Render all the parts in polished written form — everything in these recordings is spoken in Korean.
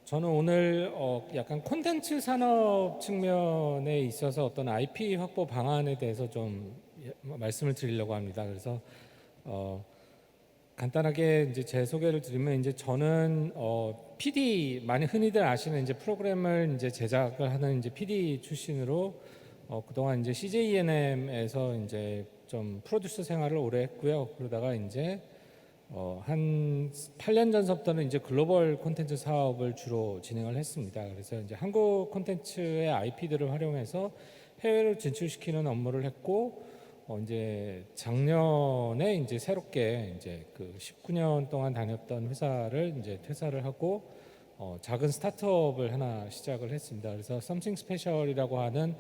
저는 오늘 약간 콘텐츠 산업 측면에 있어서 어떤 IP 확보 방안에 대해서 좀 말씀을 드리려고 합니다. 그래서 어, 간단하게 이제 제 소개를 드리면 이제 저는 PD 많이 흔히들 아시는 이제 프로그램을 이제 제작을 하는 이제 PD 출신으로 그동안 이제 CJENM에서 이제 좀 프로듀서 생활을 오래 했고요. 그러다가 이제 한 8년 전서부터는 이제 글로벌 콘텐츠 사업을 주로 진행을 했습니다. 그래서 이제 한국 콘텐츠의 IP들을 활용해서 해외로 진출시키는 업무를 했고, 이제 작년에 이제 새롭게 이제 그 19년 동안 다녔던 회사를 이제 퇴사를 하고 작은 스타트업을 하나 시작을 했습니다. 그래서 Something Special이라고 하는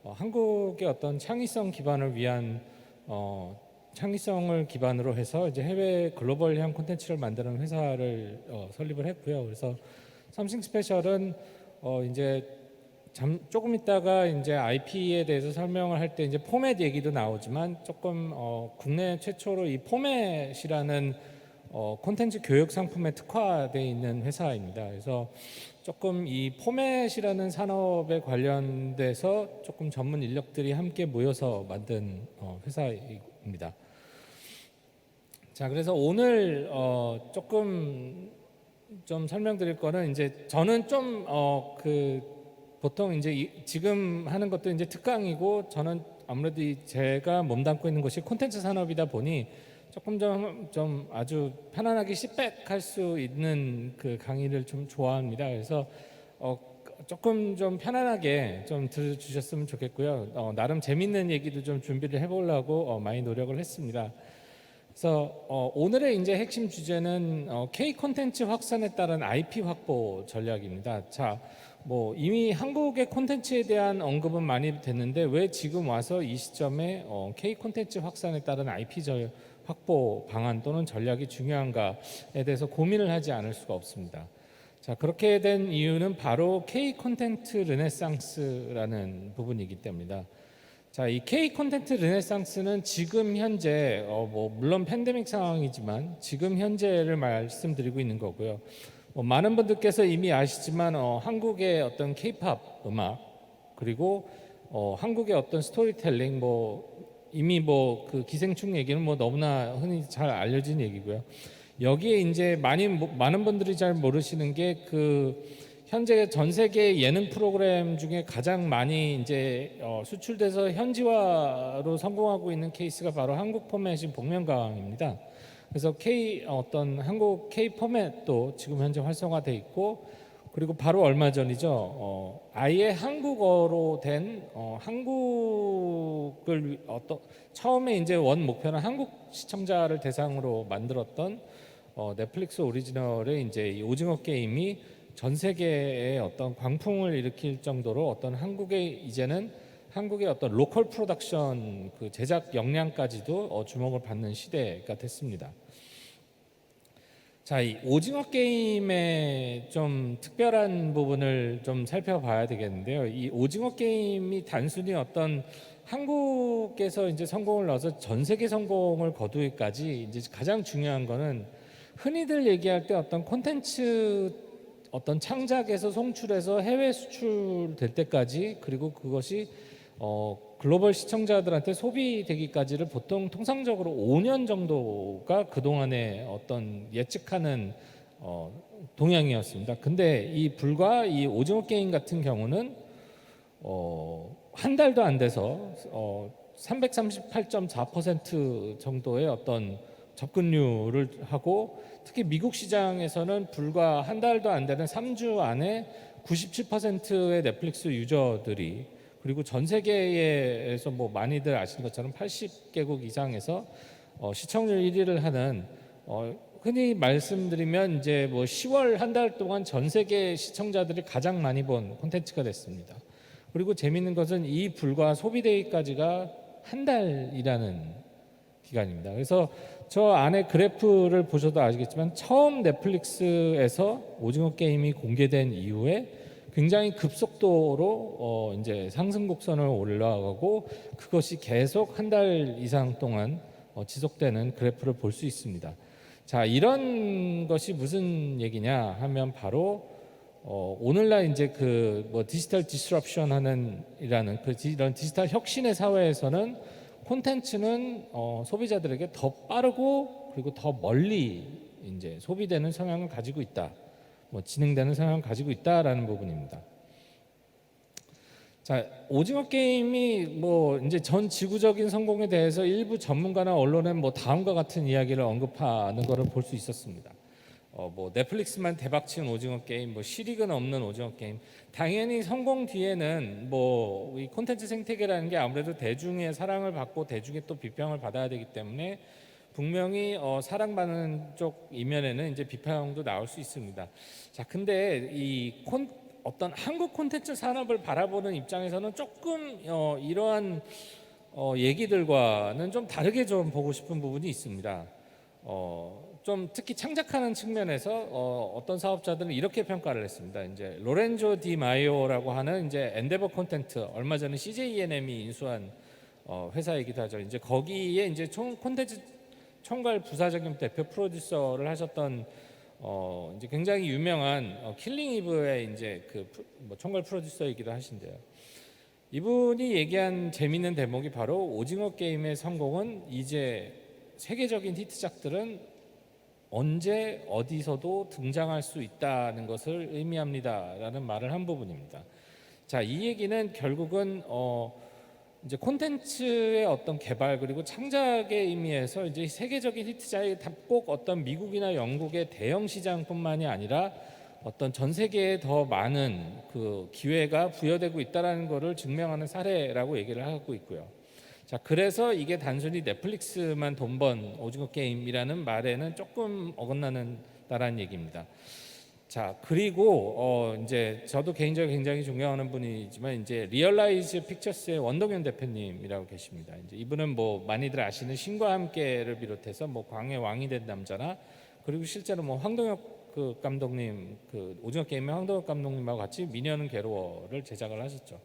한국의 어떤 창의성 기반을 위한 창의성을 기반으로 해서 이제 해외 글로벌형 콘텐츠를 만드는 회사를 설립을 했고요. 그래서 삼성 스페셜은 이제 조금 있다가 이제 IP에 대해서 설명을 할 때 이제 포맷 얘기도 나오지만 조금 국내 최초로 이 포맷이라는 콘텐츠 교육 상품에 특화되어 있는 회사입니다. 그래서 조금 이 포맷이라는 산업에 관련돼서 조금 전문 인력들이 함께 모여서 만든 회사입니다. 자, 그래서 오늘 조금 좀 설명드릴 거는 이제 저는 좀 보통 이제 지금 하는 것도 이제 특강이고 저는 아무래도 제가 몸담고 있는 것이 콘텐츠 산업이다 보니 조금 좀 아주 편안하게 시백할 수 있는 그 강의를 좀 좋아합니다. 그래서 조금 좀 편안하게 좀 들어주셨으면 좋겠고요. 나름 재밌는 얘기도 좀 준비를 해보려고 많이 노력을 했습니다. 그래서 오늘의 이제 핵심 주제는 K 콘텐츠 확산에 따른 IP 확보 전략입니다. 자, 뭐 이미 한국의 콘텐츠에 대한 언급은 많이 됐는데 왜 지금 와서 이 시점에 K 콘텐츠 확산에 따른 IP 확보 방안 또는 전략이 중요한가에 대해서 고민을 하지 않을 수가 없습니다. 자, 그렇게 된 이유는 바로 K 콘텐츠 르네상스라는 부분이기 때문입니다. 자, 이 K 콘텐츠 르네상스는 지금 현재 뭐 물론 팬데믹 상황이지만 지금 현재를 말씀드리고 있는 거고요. 많은 분들께서 이미 아시지만 한국의 어떤 K-팝 음악 그리고 한국의 어떤 스토리텔링 뭐 이미 뭐 그 기생충 얘기는 뭐 너무나 흔히 잘 알려진 얘기고요. 여기에 이제 많은 분들이 잘 모르시는 게그 현재 전 세계 예능 프로그램 중에 가장 많이 이제 수출돼서 현지화로 성공하고 있는 케이스가 바로 한국 포맷인 복면가왕입니다. 그래서 어떤 한국 K 포맷도 지금 현재 활성화돼 있고 그리고 바로 얼마 전이죠. 아예 한국어로 된 한국을 처음에 이제 원 목표는 한국 시청자를 대상으로 만들었던 넷플릭스 오리지널의 이제 이 오징어 게임이 전 세계에 어떤 광풍을 일으킬 정도로 어떤 이제는 한국의 어떤 로컬 프로덕션 그 제작 역량까지도 주목을 받는 시대가 됐습니다. 자, 이 오징어 게임의 좀 특별한 부분을 좀 살펴봐야 되겠는데요. 이 오징어 게임이 단순히 어떤 한국에서 이제 성공을 넣어서 전 세계 성공을 거두기까지 이제 가장 중요한 거는 흔히들 얘기할 때 어떤 콘텐츠 어떤 창작에서 송출해서 해외 수출될 때까지 그리고 그것이 글로벌 시청자들한테 소비되기까지를 보통 통상적으로 5년 정도가 그동안의 어떤 예측하는 동향이었습니다. 근데 불과 이 오징어 게임 같은 경우는 한 달도 안 돼서 338.4% 정도의 어떤 접근률을 하고 특히 미국 시장에서는 불과 한 달도 안 되는 3주 안에 97%의 넷플릭스 유저들이 그리고 전 세계에서 뭐 많이들 아시는 것처럼 80개국 이상에서 시청률 1위를 하는 흔히 말씀드리면 이제 뭐 10월 한 달 동안 전 세계 시청자들이 가장 많이 본 콘텐츠가 됐습니다. 그리고 재밌는 것은 이 불과 소비데이까지가 한 달이라는 기간입니다. 그래서 저 안에 그래프를 보셔도 아시겠지만 처음 넷플릭스에서 오징어 게임이 공개된 이후에 굉장히 급속도로 이제 상승 곡선을 올라가고 그것이 계속 한 달 이상 동안 지속되는 그래프를 볼 수 있습니다. 자, 이런 것이 무슨 얘기냐 하면 바로 오늘날 이제 그 뭐 디지털 디스럽션 하는 이라는 이런 디지털 혁신의 사회에서는 콘텐츠는 소비자들에게 더 빠르고 그리고 더 멀리 이제 소비되는 성향을 가지고 있다. 뭐 진행되는 성향을 가지고 있다라는 부분입니다. 자, 오징어 게임이 뭐 이제 전 지구적인 성공에 대해서 일부 전문가나 언론은 뭐 다음과 같은 이야기를 언급하는 것을 볼 수 있었습니다. 뭐 넷플릭스만 대박친 오징어 게임, 뭐 실익은 없는 오징어 게임. 당연히 성공 뒤에는 뭐 이 콘텐츠 생태계라는 게 아무래도 대중의 사랑을 받고 대중의 또 비평을 받아야 되기 때문에 분명히 사랑받는 쪽 이면에는 이제 비평도 나올 수 있습니다. 자, 근데 어떤 한국 콘텐츠 산업을 바라보는 입장에서는 조금 이러한 얘기들과는 좀 다르게 좀 보고 싶은 부분이 있습니다. 좀 특히 창작하는 측면에서 어떤 사업자들은 이렇게 평가를 했습니다. 이제 로렌조 디 마이오라고 하는 이제 엔데버 콘텐츠, 얼마 전에 CJENM이 인수한 회사이기도 하죠. 이제 거기에 이제 콘텐츠 총괄 부사장님 대표 프로듀서를 하셨던 이제 굉장히 유명한 킬링 이브의 이제 뭐 총괄 프로듀서이기도 하신데요. 이분이 얘기한 재미있는 대목이 바로 오징어 게임의 성공은 이제 세계적인 히트작들은 언제 어디서도 등장할 수 있다는 것을 의미합니다라는 말을 한 부분입니다. 자, 이 얘기는 결국은 이제 콘텐츠의 어떤 개발 그리고 창작의 의미에서 이제 세계적인 히트작이 꼭 어떤 미국이나 영국의 대형 시장뿐만이 아니라 어떤 전 세계에 더 많은 그 기회가 부여되고 있다라는 것을 증명하는 사례라고 얘기를 하고 있고요. 자, 그래서 이게 단순히 넷플릭스만 돈 번 오징어 게임이라는 말에는 조금 어긋나는다라는 얘기입니다. 자, 그리고 이제 저도 개인적으로 굉장히 존경하는 분이지만 이제 리얼라이즈 픽처스의 원동현 대표님이라고 계십니다. 이제 이분은 뭐 많이들 아시는 신과 함께를 비롯해서 뭐 광해 왕이 된 남자나 그리고 실제로 뭐 황동혁 그 감독님 그 오징어 게임의 황동혁 감독님하고 같이 미녀는 괴로워를 제작을 하셨죠.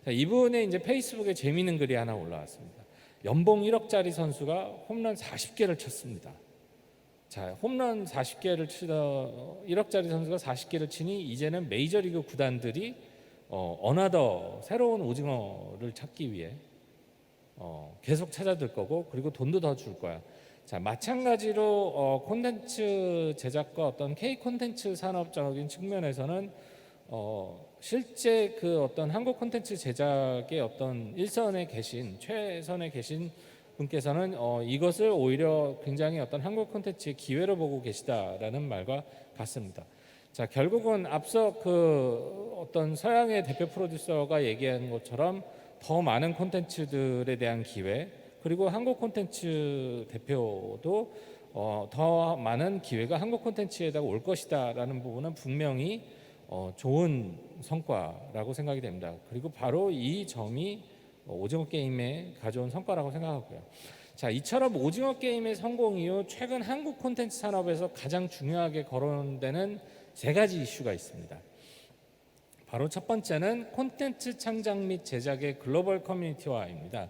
자, 이분의 이제 페이스북에 재미있는 글이 하나 올라왔습니다. 연봉 1억짜리 선수가 홈런 40개를 쳤습니다. 자, 홈런 40개를 치다 1억짜리 선수가 40개를 치니 이제는 메이저리그 구단들이 어나더 새로운 오징어를 찾기 위해 계속 찾아들 거고 그리고 돈도 더 줄 거야. 자, 마찬가지로 콘텐츠 제작과 어떤 K 콘텐츠 산업적인 측면에서는 실제 그 어떤 한국 콘텐츠 제작의 어떤 일선에 계신 최선에 계신 분께서는 이것을 오히려 굉장히 어떤 한국 콘텐츠의 기회로 보고 계시다라는 말과 같습니다. 자, 결국은 앞서 그 어떤 서양의 대표 프로듀서가 얘기한 것처럼 더 많은 콘텐츠들에 대한 기회 그리고 한국 콘텐츠 대표도 더 많은 기회가 한국 콘텐츠에다가 올 것이다라는 부분은 분명히 좋은 성과라고 생각이 됩니다. 그리고 바로 이 점이 오징어 게임에 가져온 성과라고 생각하고요. 자, 이처럼 오징어 게임의 성공 이후 최근 한국 콘텐츠 산업에서 가장 중요하게 거론되는 세 가지 이슈가 있습니다. 바로 첫 번째는 콘텐츠 창작 및 제작의 글로벌 커뮤니티화입니다.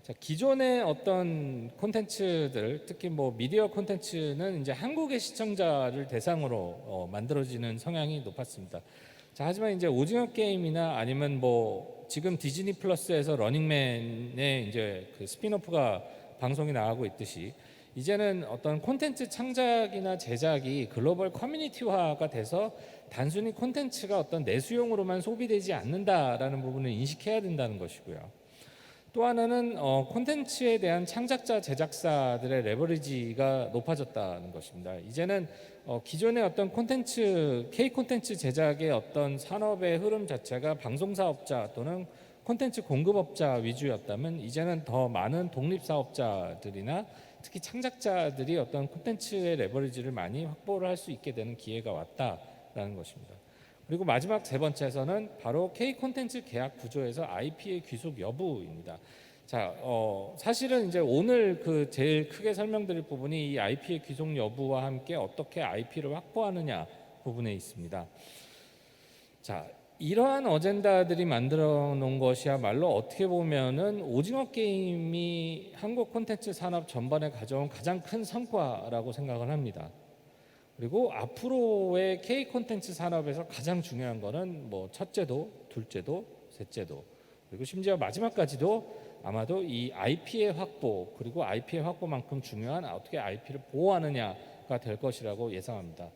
자, 기존의 어떤 콘텐츠들, 특히 뭐 미디어 콘텐츠는 이제 한국의 시청자를 대상으로 만들어지는 성향이 높았습니다. 자, 하지만 이제 오징어 게임이나 아니면 뭐 지금 디즈니 플러스에서 러닝맨의 이제 그 스핀오프가 방송이 나가고 있듯이 이제는 어떤 콘텐츠 창작이나 제작이 글로벌 커뮤니티화가 돼서 단순히 콘텐츠가 어떤 내수용으로만 소비되지 않는다라는 부분을 인식해야 된다는 것이고요. 또 하나는 콘텐츠에 대한 창작자 제작사들의 레버리지가 높아졌다는 것입니다. 이제는 기존의 어떤 콘텐츠 K 콘텐츠 제작의 어떤 산업의 흐름 자체가 방송 사업자 또는 콘텐츠 공급업자 위주였다면 이제는 더 많은 독립 사업자들이나 특히 창작자들이 어떤 콘텐츠의 레버리지를 많이 확보를 할 수 있게 되는 기회가 왔다라는 것입니다. 그리고 마지막 세 번째에서는 바로 K 콘텐츠 계약 구조에서 IP의 귀속 여부입니다. 자, 사실은 이제 오늘 그 제일 크게 설명드릴 부분이 이 IP의 귀속 여부와 함께 어떻게 IP를 확보하느냐 부분에 있습니다. 자, 이러한 어젠다들이 만들어 놓은 것이야말로 어떻게 보면은 오징어 게임이 한국 콘텐츠 산업 전반에 가져온 가장 큰 성과라고 생각을 합니다. 그리고 앞으로의 K 콘텐츠 산업에서 가장 중요한 거는 뭐 첫째도, 둘째도, 셋째도, 그리고 심지어 마지막까지도 아마도 이 IP의 확보, 그리고 IP의 확보만큼 중요한 어떻게 IP를 보호하느냐가 될 것이라고 예상합니다.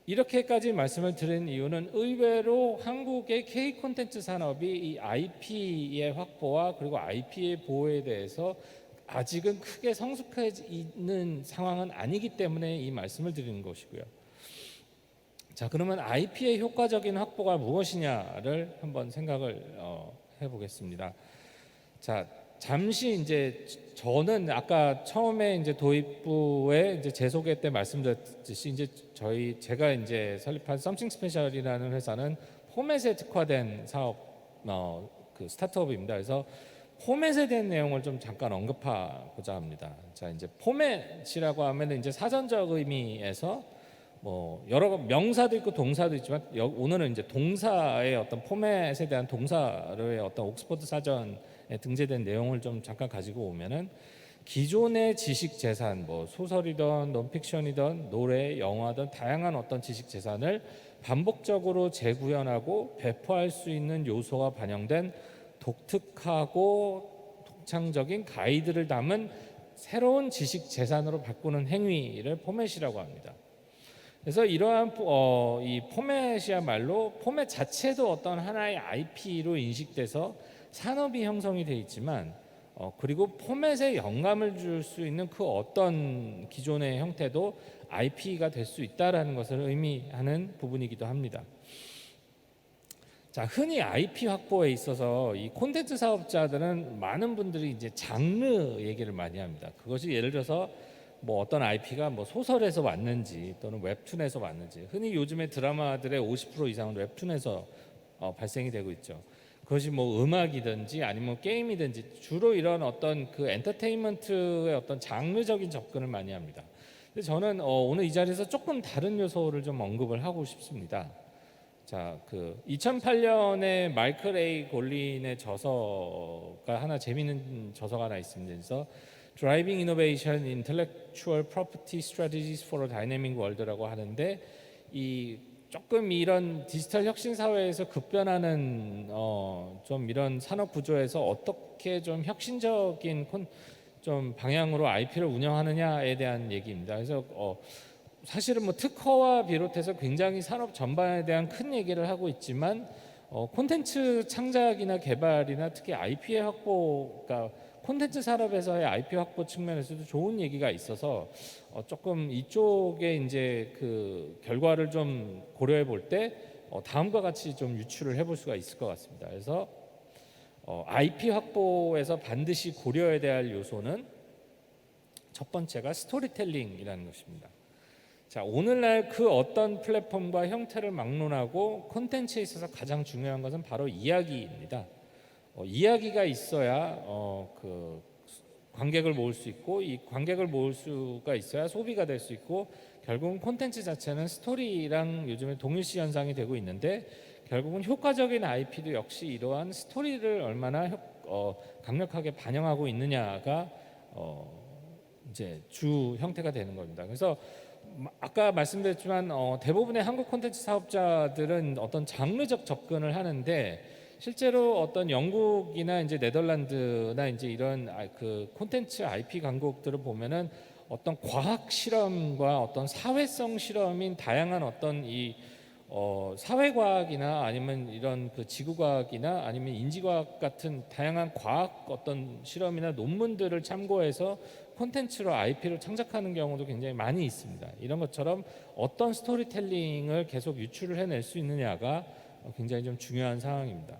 이렇게까지 말씀을 드린 이유는 의외로 한국의 K 콘텐츠 산업이 이 IP의 확보와 그리고 IP의 보호에 대해서 아직은 크게 성숙해 있는 상황은 아니기 때문에 이 말씀을 드리는 것이고요. 자, 그러면 IP의 효과적인 확보가 무엇이냐를 한번 생각을 해보겠습니다. 자, 잠시 이제 저는 아까 처음에 이제 도입부에 이제 제 소개 때 말씀드렸듯이 이제 제가 이제 설립한 썸씽 스페셜이라는 회사는 포맷에 특화된 사업 그 스타트업입니다. 그래서 포맷에 대한 내용을 좀 잠깐 언급하고자 합니다. 자, 이제 포맷이라고 하면 이제 사전적 의미에서 뭐 여러 명사도 있고 동사도 있지만 오늘은 이제 동사의 어떤 포맷에 대한 동사의 어떤 옥스퍼드 사전에 등재된 내용을 좀 잠깐 가지고 오면은 기존의 지식 재산, 뭐 소설이든 논픽션이든 노래, 영화든 다양한 어떤 지식 재산을 반복적으로 재구현하고 배포할 수 있는 요소가 반영된 독특하고 독창적인 가이드를 담은 새로운 지식 재산으로 바꾸는 행위를 포맷이라고 합니다. 그래서 이러한 이 포맷이야말로 포맷 자체도 어떤 하나의 IP로 인식돼서 산업이 형성이 돼 있지만 그리고 포맷에 영감을 줄 수 있는 그 어떤 기존의 형태도 IP가 될 수 있다라는 것을 의미하는 부분이기도 합니다. 자, 흔히 IP 확보에 있어서 이 콘텐츠 사업자들은 많은 분들이 이제 장르 얘기를 많이 합니다. 그것이 예를 들어서 뭐 어떤 IP가 뭐 소설에서 왔는지 또는 웹툰에서 왔는지, 흔히 요즘에 드라마들의 50% 이상은 웹툰에서 발생이 되고 있죠. 그것이 뭐 음악이든지 아니면 게임이든지 주로 이런 어떤 그 엔터테인먼트의 어떤 장르적인 접근을 많이 합니다. 근데 저는 오늘 이 자리에서 조금 다른 요소를 좀 언급을 하고 싶습니다. 자, 그 2008년에 마이클 A 골린의 저서가 하나 재미있는 저서가 하나 있습니다. 그래서 Driving Innovation: Intellectual Property Strategies for a Dynamic World라고 하는데 이 조금 이런 디지털 혁신 사회에서 급변하는 좀 이런 산업 구조에서 어떻게 좀 혁신적인 좀 방향으로 IP를 운영하느냐에 대한 얘기입니다. 그래서 사실은 뭐 특허와 비롯해서 굉장히 산업 전반에 대한 큰 얘기를 하고 있지만 콘텐츠 창작이나 개발이나 특히 IP의 확보가 콘텐츠 산업에서의 IP 확보 측면에서도 좋은 얘기가 있어서 조금 이쪽에 이제 그 결과를 좀 고려해 볼 때 다음과 같이 좀 유추를 해볼 수가 있을 것 같습니다. 그래서 IP 확보에서 반드시 고려해야 할 요소는 첫 번째가 스토리텔링이라는 것입니다. 자, 오늘날 그 어떤 플랫폼과 형태를 막론하고 콘텐츠에 있어서 가장 중요한 것은 바로 이야기입니다. 이야기가 있어야 그 관객을 모을 수 있고, 이 관객을 모을 수가 있어야 소비가 될 수 있고, 결국은 콘텐츠 자체는 스토리랑 요즘에 동일시 현상이 되고 있는데, 결국은 효과적인 IP도 역시 이러한 스토리를 얼마나 강력하게 반영하고 있느냐가 이제 주 형태가 되는 겁니다. 그래서 아까 말씀드렸지만 대부분의 한국 콘텐츠 사업자들은 어떤 장르적 접근을 하는데, 실제로 어떤 영국이나 이제 네덜란드나 이제 이런 그 콘텐츠 IP 강국들을 보면은 어떤 과학 실험과 어떤 사회성 실험인 다양한 어떤 이 사회과학이나 아니면 이런 그 지구과학이나 아니면 인지과학 같은 다양한 과학 어떤 실험이나 논문들을 참고해서 콘텐츠로 IP를 창작하는 경우도 굉장히 많이 있습니다. 이런 것처럼 어떤 스토리텔링을 계속 유출을 해낼 수 있느냐가 굉장히 좀 중요한 상황입니다.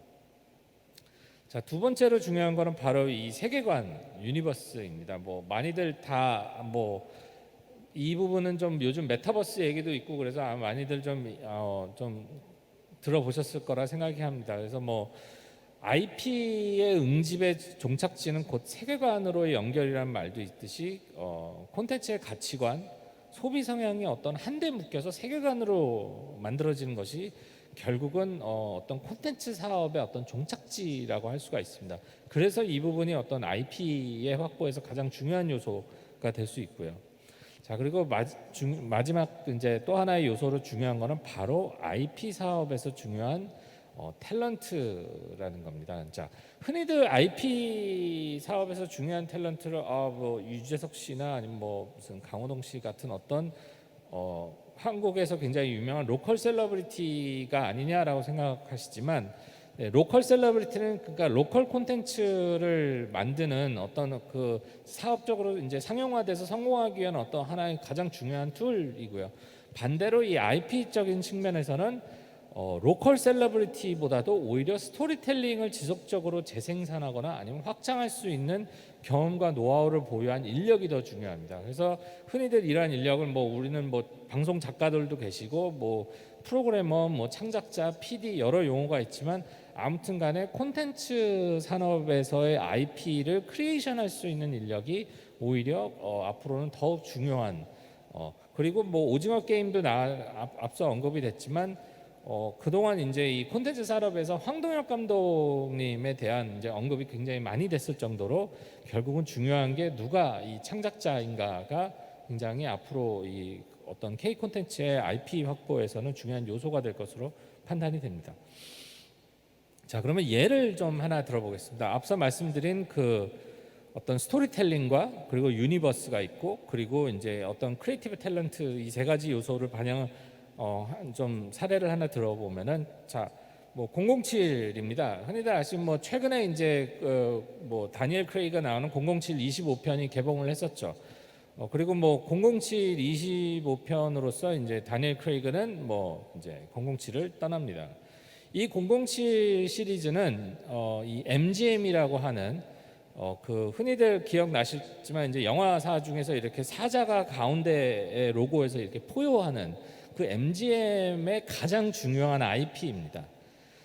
자, 두 번째로 중요한 거는 바로 이 세계관, 유니버스입니다. 뭐 많이들 다 뭐 이 부분은 좀 요즘 메타버스 얘기도 있고 그래서 아마 많이들 좀 들어보셨을 거라 생각이 합니다. 그래서 뭐 IP의 응집의 종착지는 곧 세계관으로의 연결이라는 말도 있듯이 콘텐츠의 가치관, 소비 성향이 어떤 한데 묶여서 세계관으로 만들어지는 것이 결국은 어떤 콘텐츠 사업의 어떤 종착지라고 할 수가 있습니다. 그래서 이 부분이 어떤 IP의 확보에서 가장 중요한 요소가 될 수 있고요. 자, 그리고 마지막 이제 또 하나의 요소로 중요한 거는 바로 IP 사업에서 중요한 탤런트라는 겁니다. 자, 흔히들 IP 사업에서 중요한 탤런트를 뭐 유재석 씨나 아니면 뭐 무슨 강호동 씨 같은 어떤 한국에서 굉장히 유명한 로컬 셀러브리티가 아니냐라고 생각하시지만, 네, 로컬 셀러브리티는 그러니까 로컬 콘텐츠를 만드는 어떤 그 사업적으로 이제 상용화돼서 성공하기 위한 어떤 하나의 가장 중요한 툴이고요. 반대로 이 IP적인 측면에서는 로컬 셀러브리티보다도 오히려 스토리텔링을 지속적으로 재생산하거나 아니면 확장할 수 있는 경험과 노하우를 보유한 인력이 더 중요합니다. 그래서 흔히들 이러한 인력을 뭐 우리는 뭐 방송 작가들도 계시고 뭐 프로그래머, 뭐 창작자, PD 여러 용어가 있지만 아무튼 간에 콘텐츠 산업에서의 IP를 크리에이션할 수 있는 인력이 오히려 앞으로는 더욱 중요한 그리고 뭐 오징어 게임도 앞서 언급이 됐지만 그동안 이제 이 콘텐츠 산업에서 황동혁 감독님에 대한 이제 언급이 굉장히 많이 됐을 정도로 결국은 중요한 게 누가 이 창작자인가가 굉장히 앞으로 이 어떤 K 콘텐츠의 IP 확보에서는 중요한 요소가 될 것으로 판단이 됩니다. 자, 그러면 예를 좀 하나 들어보겠습니다. 앞서 말씀드린 그 어떤 스토리텔링과 그리고 유니버스가 있고 그리고 이제 어떤 크리에이티브 탤런트 이 세 가지 요소를 반영 좀 사례를 하나 들어보면은 자, 뭐 007입니다. 흔히들 아시는 뭐 최근에 이제 뭐 다니엘 크레이가 나오는 007 25편이 개봉을 했었죠. 그리고 뭐 007 25편으로서 이제 다니엘 크레이그는 뭐 이제 007을 떠납니다. 이 007 시리즈는 이 MGM이라고 하는 그 흔히들 기억나실지만 이제 영화사 중에서 이렇게 사자가 가운데의 로고에서 이렇게 포효하는 그 MGM의 가장 중요한 IP입니다.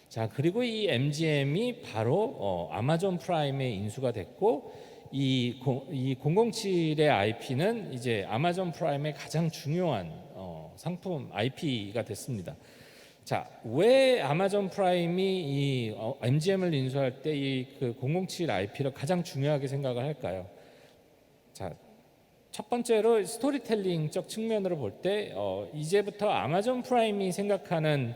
자, 그리고 이 MGM이 바로 아마존 프라임에 인수가 됐고 이 007의 IP는 이제 아마존 프라임의 가장 중요한 상품 IP가 됐습니다. 자, 왜 아마존 프라임이 이 MGM을 인수할 때 이 그 007 IP를 가장 중요하게 생각을 할까요? 자, 첫 번째로 스토리텔링적 측면으로 볼 때 이제부터 아마존 프라임이 생각하는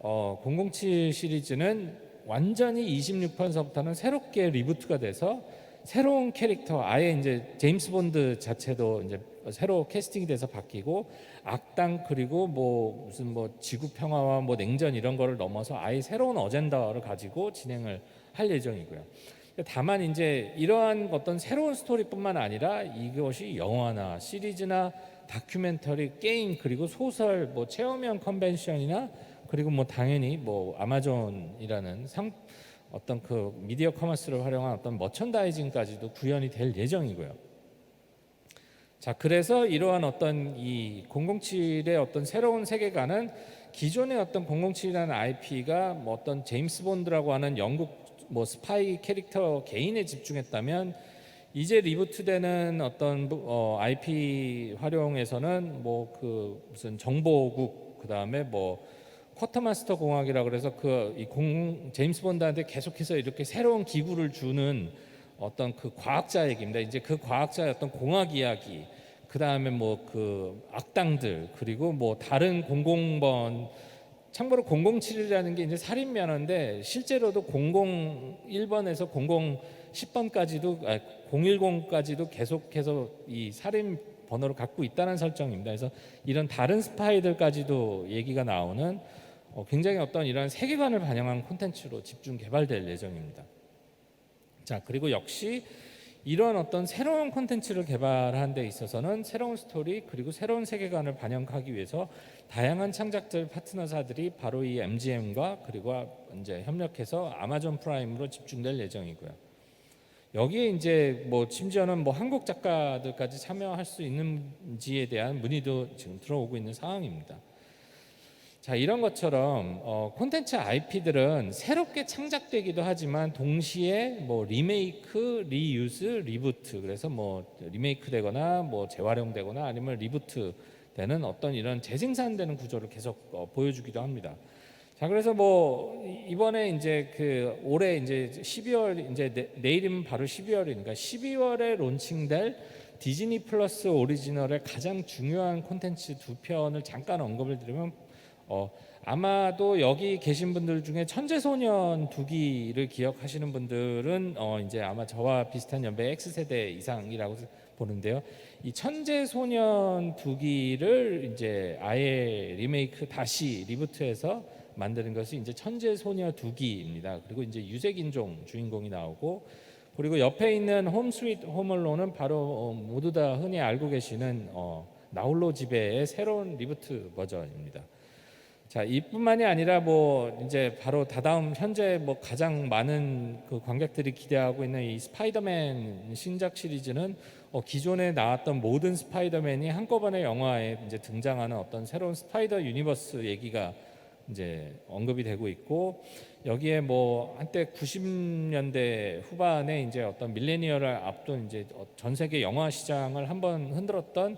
007 시리즈는 완전히 26편서부터는 새롭게 리부트가 돼서 새로운 캐릭터, 아예 이제 제임스 본드 자체도 이제 새로 캐스팅이 돼서 바뀌고 악당 그리고 뭐 무슨 뭐 지구 평화와 뭐 냉전 이런 거를 넘어서 아예 새로운 어젠다를 가지고 진행을 할 예정이고요. 다만 이제 이러한 어떤 새로운 스토리뿐만 아니라 이것이 영화나 시리즈나 다큐멘터리, 게임 그리고 소설, 뭐 체험형 컨벤션이나 그리고 뭐 당연히 뭐 아마존이라는 어떤 그 미디어 커머스를 활용한 어떤 머천다이징까지도 구현이 될 예정이고요. 자, 그래서 이러한 어떤 이 007의 어떤 새로운 세계관은 기존의 어떤 007이라는 IP가 뭐 어떤 제임스 본드라고 하는 영국 뭐 스파이 캐릭터 개인에 집중했다면 이제 리부트되는 어떤 IP 활용에서는 뭐 그 무슨 정보국 그다음에 뭐 쿼터마스터 공학이라 그래서 제임스 본드한테 계속해서 이렇게 새로운 기구를 주는 어떤 그 과학자 얘기입니다. 이제 그 과학자의 어떤 공학 이야기, 그 다음에 뭐 그 악당들 그리고 뭐 다른 공공번 참고로 007이라는 게 이제 살인 면허인데 실제로도 001번에서 010번까지도 010까지도 계속해서 이 살인 번호를 갖고 있다는 설정입니다. 그래서 이런 다른 스파이들까지도 얘기가 나오는 굉장히 어떤 이런 세계관을 반영한 콘텐츠로 집중 개발될 예정입니다. 자, 그리고 역시 이런 어떤 새로운 콘텐츠를 개발하는 데 있어서는 새로운 스토리 그리고 새로운 세계관을 반영하기 위해서 다양한 창작자 파트너사들이 바로 이 MGM과 그리고 이제 협력해서 아마존 프라임으로 집중될 예정이고요. 여기에 이제 뭐 심지어는 뭐 한국 작가들까지 참여할 수 있는지에 대한 문의도 지금 들어오고 있는 상황입니다. 자, 이런 것처럼 콘텐츠 IP들은 새롭게 창작되기도 하지만 동시에 뭐 리메이크, 리유즈, 리부트 그래서 뭐 리메이크 되거나 뭐 재활용되거나 아니면 리부트 되는 어떤 이런 재생산되는 구조를 계속 보여주기도 합니다. 자, 그래서 뭐 이번에 이제 그 올해 이제 12월 이제 내일이면 바로 12월이니까 12월에 론칭될 디즈니 플러스 오리지널의 가장 중요한 콘텐츠 두 편을 잠깐 언급을 드리면 아마도 여기 계신 분들 중에 천재소년 두기를 기억하시는 분들은 이제 아마 저와 비슷한 연배 X세대 이상이라고 보는데요. 이 천재소년 두기를 이제 아예 리메이크 다시 리부트해서 만드는 것이 이제 천재소녀 두기입니다. 그리고 이제 유색인종 주인공이 나오고, 그리고 옆에 있는 홈 스윗 홈얼론은 바로 모두 다 흔히 알고 계시는 나홀로 집에의 새로운 리부트 버전입니다. 자, 이뿐만이 아니라 뭐 이제 바로 다다음 현재 뭐 가장 많은 그 관객들이 기대하고 있는 이 스파이더맨 신작 시리즈는 기존에 나왔던 모든 스파이더맨이 한꺼번에 영화에 이제 등장하는 어떤 새로운 스파이더 유니버스 얘기가 이제 언급이 되고 있고, 여기에 뭐 한때 90년대 후반에 이제 어떤 밀레니얼을 앞둔 이제 전 세계 영화 시장을 한번 흔들었던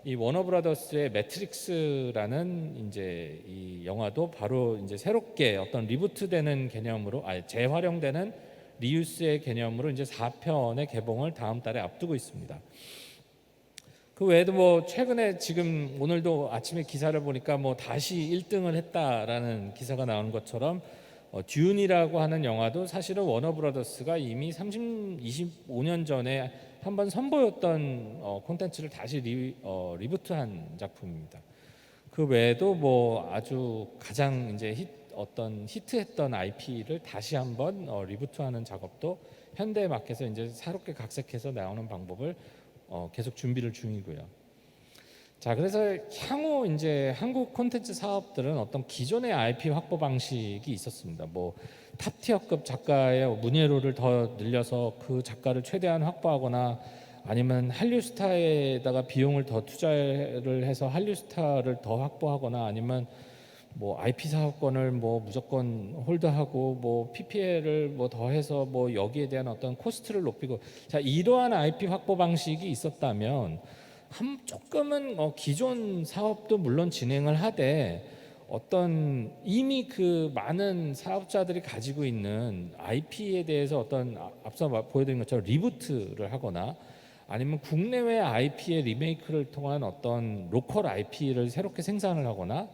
이 워너브라더스의 매트릭스라는 이제 이 영화도 바로 이제 새롭게 어떤 리부트되는 개념으로 재활용되는 리유스의 개념으로 이제 4편의 개봉을 다음 달에 앞두고 있습니다. 그 외에도 뭐 최근에 지금 오늘도 아침에 기사를 보니까 뭐 다시 1등을 했다라는 기사가 나오는 것처럼 듀운이라고 하는 영화도 사실은 워너브라더스가 이미 25년 전에 한번 선보였던 콘텐츠를 다시 리부트한 작품입니다. 그 외에도 뭐 아주 가장 이제 히트했던 IP를 다시 한번 리부트하는 작업도 현대마켓에서 이제 새롭게 각색해서 나오는 방법을 계속 준비를 중이고요. 자, 그래서 향후 이제 한국 콘텐츠 사업들은 어떤 기존의 IP 확보 방식이 있었습니다. 뭐 탑티어급 작가의 문예로를 더 늘려서 그 작가를 최대한 확보하거나, 아니면 한류 스타에다가 비용을 더 투자를 해서 한류 스타를 더 확보하거나, 아니면 뭐 IP 사업권을 뭐 무조건 홀드하고 뭐 PPL을 뭐 더해서 뭐 여기에 대한 어떤 코스트를 높이고, 자, 이러한 IP 확보 방식이 있었다면 조금은 기존 사업도 물론 진행을 하되 어떤 이미 그 많은 사업자들이 가지고 있는 IP에 대해서 어떤 앞서 보여드린 것처럼 리부트를 하거나, 아니면 국내외 IP의 리메이크를 통한 어떤 로컬 IP를 새롭게 생산을 하거나,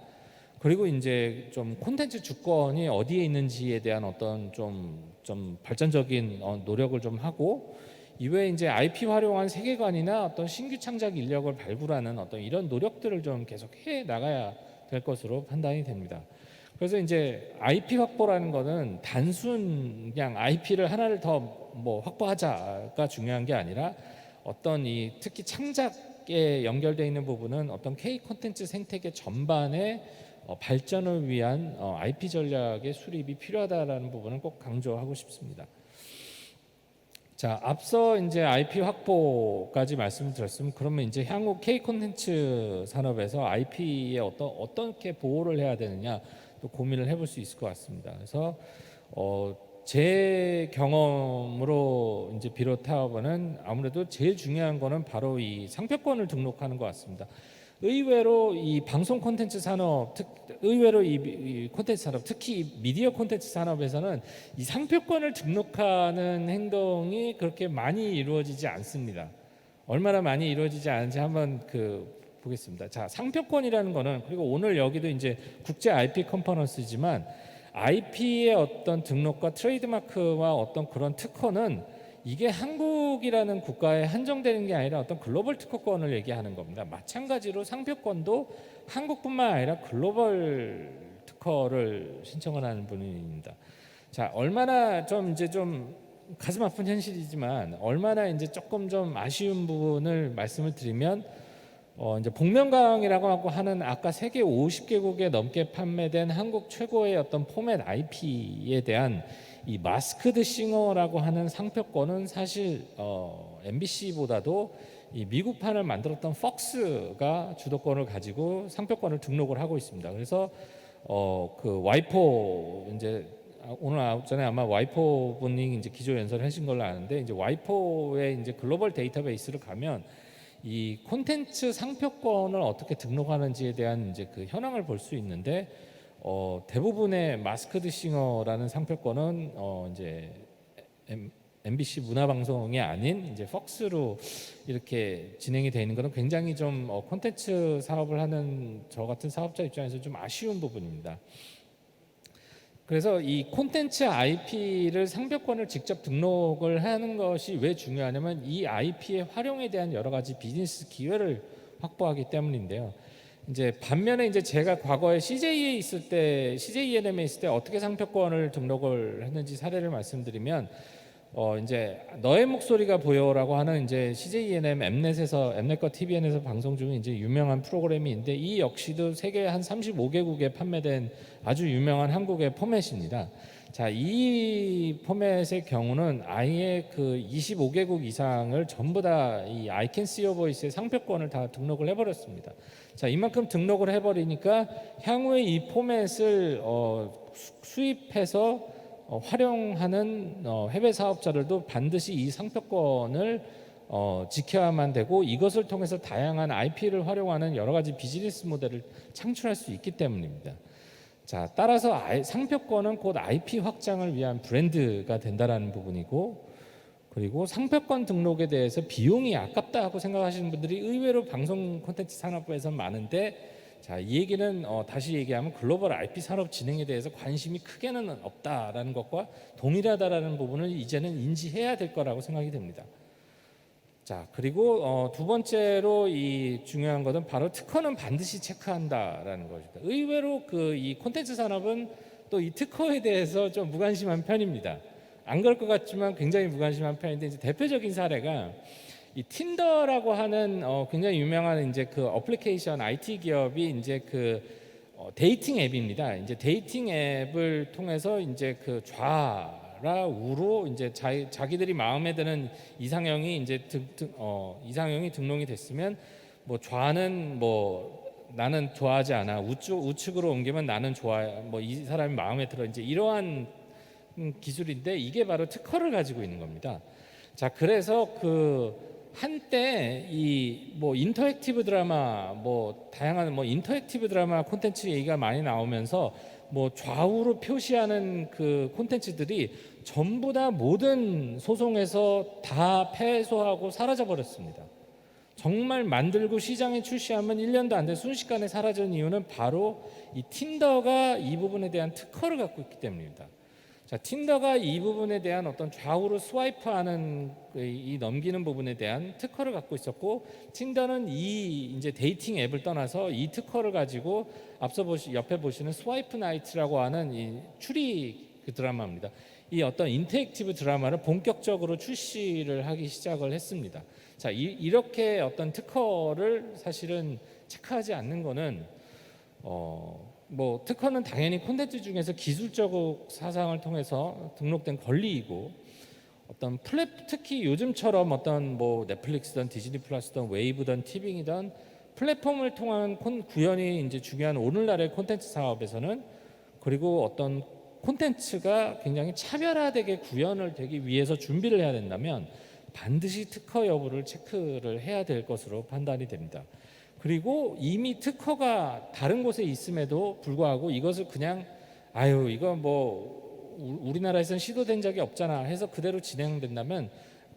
그리고 이제 좀 콘텐츠 주권이 어디에 있는지에 대한 어떤 좀 발전적인 노력을 좀 하고, 이외에 이제 IP 활용한 세계관이나 어떤 신규 창작 인력을 발굴하는 어떤 이런 노력들을 좀 계속 해 나가야 될 것으로 판단이 됩니다. 그래서 이제 IP 확보라는 거는 단순 그냥 IP를 하나를 더 뭐 확보하자가 중요한 게 아니라, 어떤 이 특히 창작에 연결되어 있는 부분은 어떤 K 콘텐츠 생태계 전반의 발전을 위한 IP 전략의 수립이 필요하다라는 부분을 꼭 강조하고 싶습니다. 자, 앞서 이제 IP 확보까지 말씀드렸으면, 그러면 이제 향후 K 콘텐츠 산업에서 IP에 어떻게 보호를 해야 되느냐 또 고민을 해볼 수 있을 것 같습니다. 그래서 제 경험으로 이제 비롯하고는 아무래도 제일 중요한 거는 바로 이 상표권을 등록하는 것 같습니다. 의외로 이 방송 콘텐츠 산업, 의외로 이 콘텐츠 산업, 특히 미디어 콘텐츠 산업에서는 이 상표권을 등록하는 행동이 그렇게 많이 이루어지지 않습니다. 얼마나 많이 이루어지지 않은지 한번 보겠습니다. 자, 상표권이라는 거는, 그리고 오늘 여기도 이제 국제 IP 컨퍼런스지만 IP의 어떤 등록과 트레이드마크와 어떤 그런 특허는 이게 한국이라는 국가에 한정되는 게 아니라 어떤 글로벌 특허권을 얘기하는 겁니다. 마찬가지로 상표권도 한국뿐만 아니라 글로벌 특허를 신청을 하는 분입니다. 자, 얼마나 좀 이제 좀 가슴 아픈 현실이지만 얼마나 이제 조금 좀 아쉬운 부분을 말씀을 드리면, 이제 복면가왕이라고 하는 아까 세계 50개국에 넘게 판매된 한국 최고의 어떤 포맷 IP에 대한 이 마스크드 싱어라고 하는 상표권은 사실 MBC보다도 이 미국판을 만들었던 퍽스가 주도권을 가지고 상표권을 등록을 하고 있습니다. 그래서 그 와이포, 이제 오늘 전에 아마 와이포 분이 이제 기조 연설을 하신 걸로 아는데, 이제 와이포의 이제 글로벌 데이터베이스를 가면 이 콘텐츠 상표권을 어떻게 등록하는지에 대한 이제 그 현황을 볼 수 있는데, 대부분의 마스크드 싱어라는 상표권은 이제 MBC 문화방송이 아닌 이제 퍽스로 이렇게 진행이 되어 있는 것은 굉장히 좀 콘텐츠 사업을 하는 저 같은 사업자 입장에서 좀 아쉬운 부분입니다. 그래서 이 콘텐츠 IP를 상표권을 직접 등록을 하는 것이 왜 중요하냐면 이 IP의 활용에 대한 여러 가지 비즈니스 기회를 확보하기 때문인데요. 이제 반면에 이제 제가 과거에 CJ에 있을 때, CJENM에 있을 때 어떻게 상표권을 등록을 했는지 사례를 말씀드리면, 이제 너의 목소리가 보여라고 하는 이제 CJENM 엠넷과 TVN에서 방송 중인 이제 유명한 프로그램인데, 이 역시도 세계 한 35개국에 판매된 아주 유명한 한국의 포맷입니다. 자, 이 포맷의 경우는 아예 그 25개국 이상을 전부 다 이 I Can See Your Voice의 상표권을 다 등록을 해버렸습니다. 자, 이만큼 등록을 해버리니까 향후에 이 포맷을 수입해서 활용하는 해외 사업자들도 반드시 이 상표권을 지켜야만 되고, 이것을 통해서 다양한 IP를 활용하는 여러 가지 비즈니스 모델을 창출할 수 있기 때문입니다. 자, 따라서 상표권은 곧 IP 확장을 위한 브랜드가 된다라는 부분이고, 그리고 상표권 등록에 대해서 비용이 아깝다 하고 생각하시는 분들이 의외로 방송 콘텐츠 산업부에서 많은데, 자, 이 얘기는 다시 얘기하면 글로벌 IP 산업 진행에 대해서 관심이 크게는 없다라는 것과 동일하다라는 부분을 이제는 인지해야 될 거라고 생각이 됩니다. 자, 그리고 두 번째로 이 중요한 것은 바로 특허는 반드시 체크한다라는 것입니다. 의외로 이 콘텐츠 산업은 또 이 특허에 대해서 좀 무관심한 편입니다. 안 그럴 것 같지만 굉장히 무관심한 편인데, 이제 대표적인 사례가 이 틴더라고 하는 굉장히 유명한 이제 그 어플리케이션 IT 기업이 이제 데이팅 앱입니다. 이제 데이팅 앱을 통해서 이제 좌라 우로 이제 자기들이 마음에 드는 이상형이 이제 이상형이 등록이 됐으면, 뭐 좌는 뭐 나는 좋아하지 않아, 우측으로 옮기면 나는 좋아해, 뭐 이 사람이 마음에 들어, 이제 이러한 기술인데, 이게 바로 특허를 가지고 있는 겁니다. 자, 그래서 한때 이 뭐 인터랙티브 드라마, 뭐 다양한 뭐 인터랙티브 드라마 콘텐츠 얘기가 많이 나오면서 뭐 좌우로 표시하는 그 콘텐츠들이 전부 다 모든 소송에서 다 패소하고 사라져 버렸습니다. 정말 만들고 시장에 출시하면 1년도 안 돼 순식간에 사라진 이유는 바로 이 틴더가 이 부분에 대한 특허를 갖고 있기 때문입니다. 자, 틴더가 이 부분에 대한 어떤 좌우로 스와이프하는 이 넘기는 부분에 대한 특허를 갖고 있었고, 틴더는 이 이제 데이팅 앱을 떠나서 이 특허를 가지고 앞서 옆에 보시는 스와이프 나이트라고 하는 이 추리 드라마입니다. 이 어떤 인터랙티브 드라마를 본격적으로 출시를 하기 시작을 했습니다. 자, 이렇게 어떤 특허를 사실은 체크하지 않는 거는 뭐 특허는 당연히 콘텐츠 중에서 기술적 사상을 통해서 등록된 권리이고, 어떤 특히 요즘처럼 어떤 뭐 넷플릭스든 디즈니 플러스든 웨이브든 티빙이든 플랫폼을 통한 구현이 이제 중요한 오늘날의 콘텐츠 사업에서는, 그리고 어떤 콘텐츠가 굉장히 차별화되게 구현을 되기 위해서 준비를 해야 된다면 반드시 특허 여부를 체크를 해야 될 것으로 판단이 됩니다. 그리고 이미 특허가 다른 곳에 있음에도 불구하고 이것을 그냥 이거 뭐 우리나라에서는 시도된 적이 없잖아 해서 그대로 진행된다면,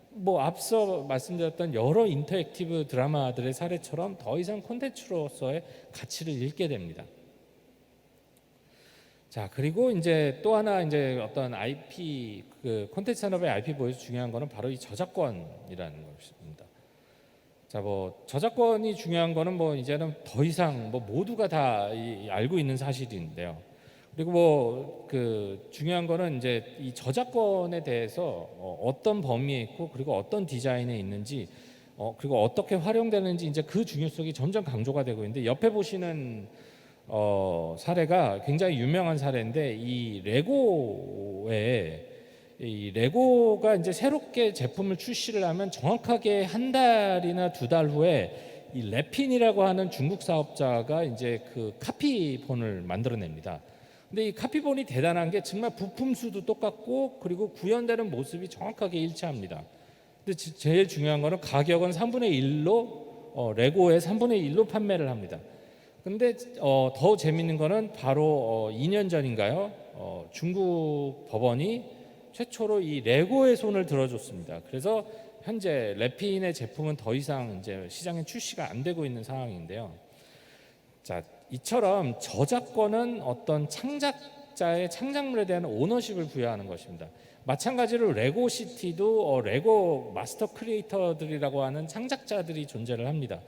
뭐 앞서 말씀드렸던 여러 인터랙티브 드라마들의 사례처럼 더 이상 콘텐츠로서의 가치를 잃게 됩니다. 자, 그리고 이제 또 하나 이제 어떤 IP 콘텐츠 산업의 IP 보여서 중요한 거는 바로 이 저작권이라는 것입니다. 자, 뭐 저작권이 중요한 거는 뭐 이제는 더 이상 뭐 모두가 다 알고 있는 사실인데요. 그리고 뭐 중요한 거는 이제 이 저작권에 대해서 어떤 범위에 있고, 그리고 어떤 디자인에 있는지, 그리고 어떻게 활용되는지, 이제 그 중요성이 점점 강조가 되고 있는데, 옆에 보시는 사례가 굉장히 유명한 사례인데, 이 레고가 이제 새롭게 제품을 출시를 하면 정확하게 한 달이나 두 달 후에 이 래핀이라고 하는 중국 사업자가 이제 카피본을 만들어냅니다. 근데 이 카피본이 대단한 게 정말 부품 수도 똑같고, 그리고 구현되는 모습이 정확하게 일치합니다. 근데 제일 중요한 거는 가격은 3분의 1로 레고의 3분의 1로 판매를 합니다. 근데 더 재밌는 거는 바로 2년 전인가요? 중국 법원이 최초로 이 레고의 손을 들어줬습니다. 그래서 현재 래핀의 제품은 더 이상 이제 시장에 출시가 안 되고 있는 상황인데요. 자, 이처럼 저작권은 어떤 창작자의 창작물에 대한 오너십을 부여하는 것입니다. 마찬가지로 레고 시티도 레고 마스터 크리에이터들이라고 하는 창작자들이 존재를 합니다.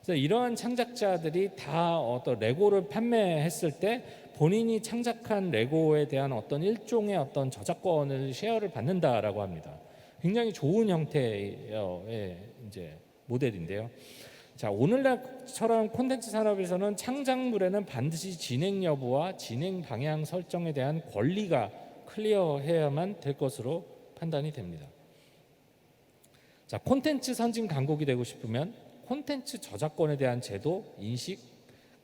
그래서 이러한 창작자들이 다 어떤 레고를 판매했을 때 본인이 창작한 레고에 대한 어떤 일종의 어떤 저작권을 쉐어를 받는다라고 합니다. 굉장히 좋은 형태의 이제 모델인데요. 자, 오늘날처럼 콘텐츠 산업에서는 창작물에는 반드시 진행 여부와 진행 방향 설정에 대한 권리가 클리어해야만 될 것으로 판단이 됩니다. 자, 콘텐츠 선진 강국이 되고 싶으면 콘텐츠 저작권에 대한 제도, 인식,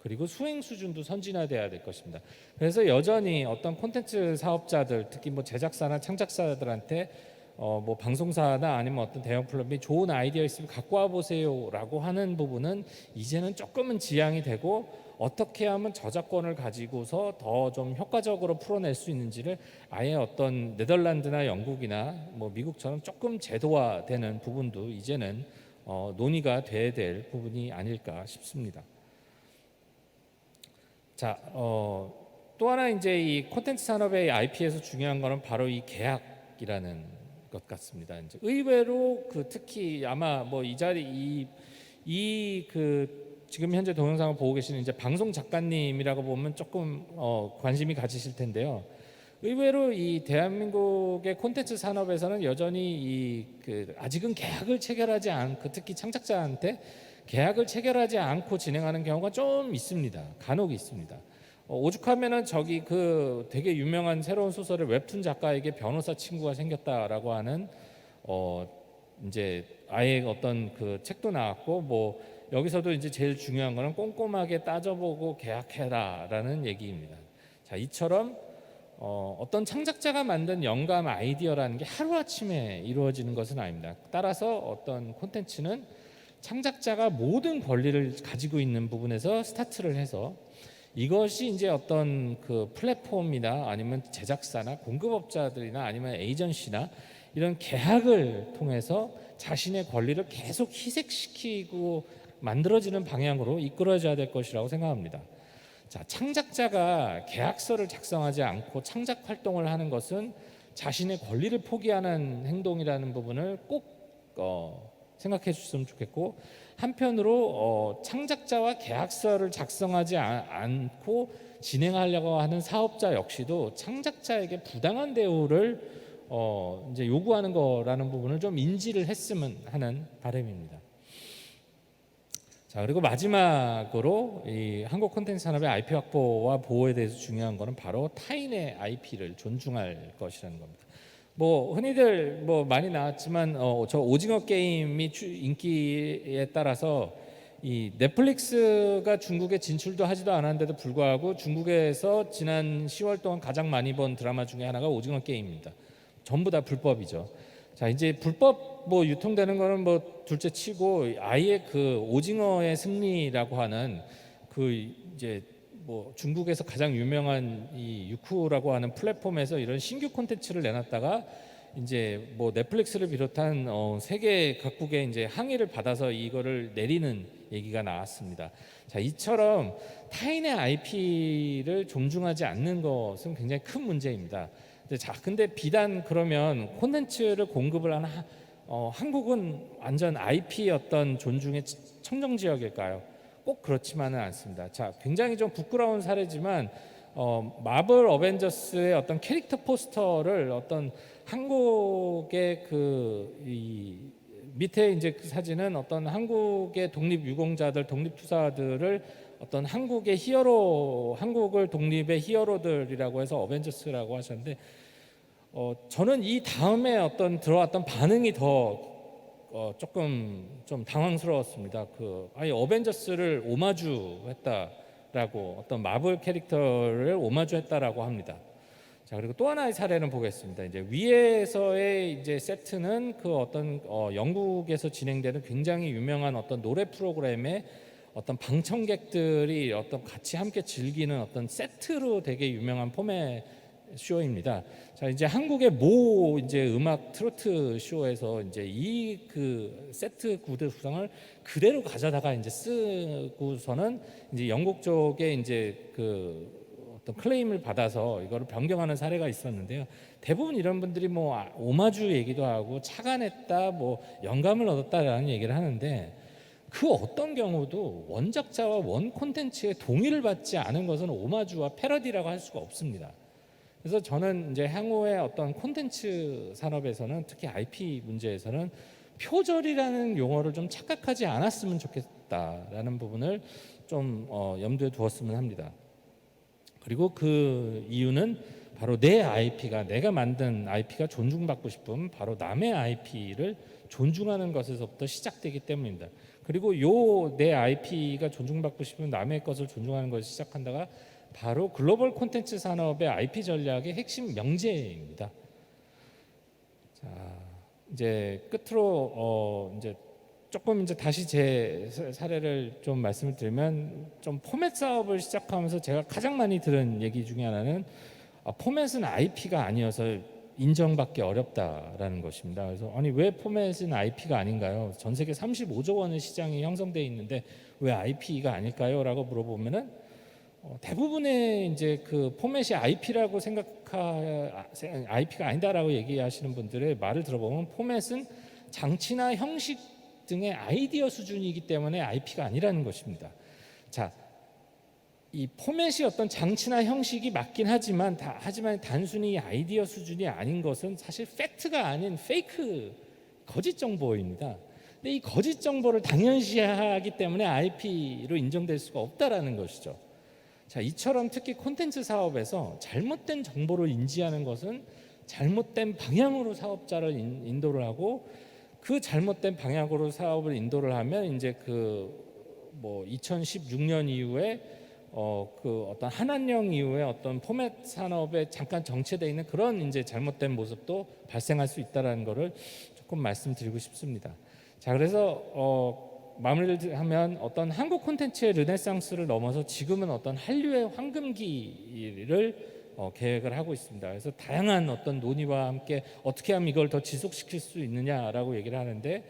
그리고 수행 수준도 선진화돼야 될 것입니다. 그래서 여전히 어떤 콘텐츠 사업자들, 특히 뭐 제작사나 창작사들한테 뭐 방송사나 아니면 어떤 대형 플랫폼이 좋은 아이디어 있으면 갖고 와 보세요라고 하는 부분은 이제는 조금은 지양이 되고, 어떻게 하면 저작권을 가지고서 더 좀 효과적으로 풀어낼 수 있는지를 아예 어떤 네덜란드나 영국이나 뭐 미국처럼 조금 제도화되는 부분도 이제는 논의가 돼야 될 부분이 아닐까 싶습니다. 자, 또 하나 이제 이 콘텐츠 산업의 IP에서 중요한 거는 바로 이 계약이라는 것 같습니다. 이제 의외로 특히 아마 뭐 이 자리 지금 현재 동영상을 보고 계시는 이제 방송 작가님이라고 보면 조금 관심이 가지실 텐데요. 의외로 이 대한민국의 콘텐츠 산업에서는 여전히 아직은 계약을 체결하지 않고, 특히 창작자한테 계약을 체결하지 않고 진행하는 경우가 좀 있습니다. 간혹 있습니다. 오죽하면은 저기 되게 유명한 새로운 소설의 웹툰 작가에게 변호사 친구가 생겼다라고 하는 이제 아예 어떤 책도 나왔고, 뭐 여기서도 이제 제일 중요한 거는 꼼꼼하게 따져보고 계약해라라는 얘기입니다. 자, 이처럼 어떤 창작자가 만든 영감 아이디어라는 게 하루아침에 이루어지는 것은 아닙니다. 따라서 어떤 콘텐츠는 창작자가 모든 권리를 가지고 있는 부분에서 스타트를 해서, 이것이 이제 어떤 플랫폼이나 아니면 제작사나 공급업자들이나 아니면 에이전시나 이런 계약을 통해서 자신의 권리를 계속 희색시키고 만들어지는 방향으로 이끌어져야 될 것이라고 생각합니다. 자, 창작자가 계약서를 작성하지 않고 창작 활동을 하는 것은 자신의 권리를 포기하는 행동이라는 부분을 꼭 생각해 주셨으면 좋겠고, 한편으로 창작자와 계약서를 작성하지 않고 진행하려고 하는 사업자 역시도 창작자에게 부당한 대우를 이제 요구하는 거라는 부분을 좀 인지를 했으면 하는 바람입니다. 자, 그리고 마지막으로 이 한국 콘텐츠 산업의 IP 확보와 보호에 대해서 중요한 거는 바로 타인의 IP를 존중할 것이라는 겁니다. 뭐 흔히들 뭐 많이 나왔지만 저 오징어 게임이 인기에 따라서 이 넷플릭스가 중국에 진출도 하지도 않았는데도 불구하고 중국에서 지난 10월 동안 가장 많이 본 드라마 중에 하나가 오징어 게임입니다. 전부 다 불법이죠. 자, 이제 불법 뭐 유통되는 거는 뭐 둘째 치고, 아예 오징어의 승리라고 하는 이제 뭐 중국에서 가장 유명한 이 유쿠라고 하는 플랫폼에서 이런 신규 콘텐츠를 내놨다가 이제 뭐 넷플릭스를 비롯한 세계 각국의 이제 항의를 받아서 이거를 내리는 얘기가 나왔습니다. 자, 이처럼 타인의 IP를 존중하지 않는 것은 굉장히 큰 문제입니다. 근데 비단 그러면 콘텐츠를 공급을 하는 한국은 완전 IP 어떤 존중의 청정 지역일까요? 꼭 그렇지만은 않습니다. 자, 굉장히 좀 부끄러운 사례지만 마블 어벤져스의 어떤 캐릭터 포스터를 어떤 한국의 이 밑에 이제 사진은 어떤 한국의 독립 유공자들, 독립 투사들을 어떤 한국의 히어로, 한국을 독립의 히어로들이라고 해서 어벤져스라고 하셨는데, 저는 이 다음에 들어왔던 반응이 더 조금 좀 당황스러웠습니다. 아예 어벤져스를 오마주했다라고, 어떤 마블 캐릭터를 오마주했다라고 합니다. 자, 그리고 또 하나의 사례는 보겠습니다. 이제 위에서의 이제 세트는 어떤 영국에서 진행되는 굉장히 유명한 어떤 노래 프로그램의 어떤 방청객들이 어떤 같이 함께 즐기는 어떤 세트로 되게 유명한 포맷 쇼입니다. 자, 이제 한국의 모 이제 음악 트로트 쇼에서 이제 이 그 세트 구도 구성을 그대로 가져다가 이제 쓰고서는 이제 영국 쪽에 이제 그 어떤 클레임을 받아서 이거를 변경하는 사례가 있었는데요. 대부분 이런 분들이 뭐 오마주 얘기도 하고 착안했다, 뭐 영감을 얻었다라는 얘기를 하는데 그 어떤 경우도 원작자와 원 콘텐츠의 동의를 받지 않은 것은 오마주와 패러디라고 할 수가 없습니다. 그래서 저는 이제 향후의 어떤 콘텐츠 산업에서는 특히 IP 문제에서는 표절이라는 용어를 좀 착각하지 않았으면 좋겠다라는 부분을 좀 염두에 두었으면 합니다. 그리고 그 이유는 바로 내 IP가 내가 만든 IP가 존중받고 싶으면 바로 남의 IP를 존중하는 것에서부터 시작되기 때문입니다. 그리고 요 내 IP가 존중받고 싶으면 남의 것을 존중하는 것을 시작한다가 바로 글로벌 콘텐츠 산업의 IP 전략의 핵심 명제입니다. 자, 이제 끝으로 이제 조금 이제 다시 제 사례를 좀 말씀을 드리면 좀 포맷 사업을 시작하면서 제가 가장 많이 들은 얘기 중에 하나는 포맷은 IP가 아니어서 인정받기 어렵다라는 것입니다. 그래서 아니 왜 포맷은 IP가 아닌가요? 전 세계 35조 원의 시장이 형성되어 있는데 왜 IP가 아닐까요?라고 물어보면은 대부분의 이제 그 포맷이 IP라고 IP가 아니다라고 얘기하시는 분들의 말을 들어보면 포맷은 장치나 형식 등의 아이디어 수준이기 때문에 IP가 아니라는 것입니다. 자, 이 포맷이 어떤 장치나 형식이 맞긴 하지만 단순히 아이디어 수준이 아닌 것은 사실 팩트가 아닌 페이크 거짓 정보입니다. 근데 이 거짓 정보를 당연시하기 때문에 IP로 인정될 수가 없다라는 것이죠. 자, 이처럼 특히 콘텐츠 사업에서 잘못된 정보를 인지하는 것은 잘못된 방향으로 사업자를 인도를 하고 그 잘못된 방향으로 사업을 인도를 하면 이제 그 뭐 2016년 이후에 그 어떤 한한령 이후에 어떤 포맷 산업에 잠깐 정체되어 있는 그런 이제 잘못된 모습도 발생할 수 있다라는 것을 조금 말씀드리고 싶습니다. 자, 그래서 마무리를 하면 어떤 한국 콘텐츠의 르네상스를 넘어서 지금은 어떤 한류의 황금기를 계획을 하고 있습니다. 그래서 다양한 어떤 논의와 함께 어떻게 하면 이걸 더 지속시킬 수 있느냐라고 얘기를 하는데,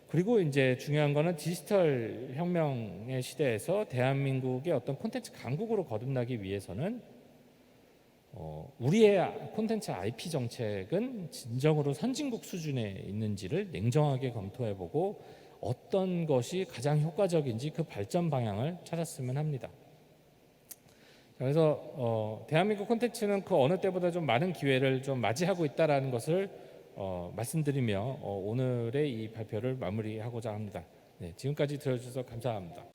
그리고 이제 중요한 거는 디지털 혁명의 시대에서 대한민국의 어떤 콘텐츠 강국으로 거듭나기 위해서는 우리의 콘텐츠 IP 정책은 진정으로 선진국 수준에 있는지를 냉정하게 검토해보고 어떤 것이 가장 효과적인지 그 발전 방향을 찾았으면 합니다. 그래서 대한민국 콘텐츠는 그 어느 때보다 좀 많은 기회를 좀 맞이하고 있다라는 것을 말씀드리며 오늘의 이 발표를 마무리하고자 합니다. 네, 지금까지 들어주셔서 감사합니다.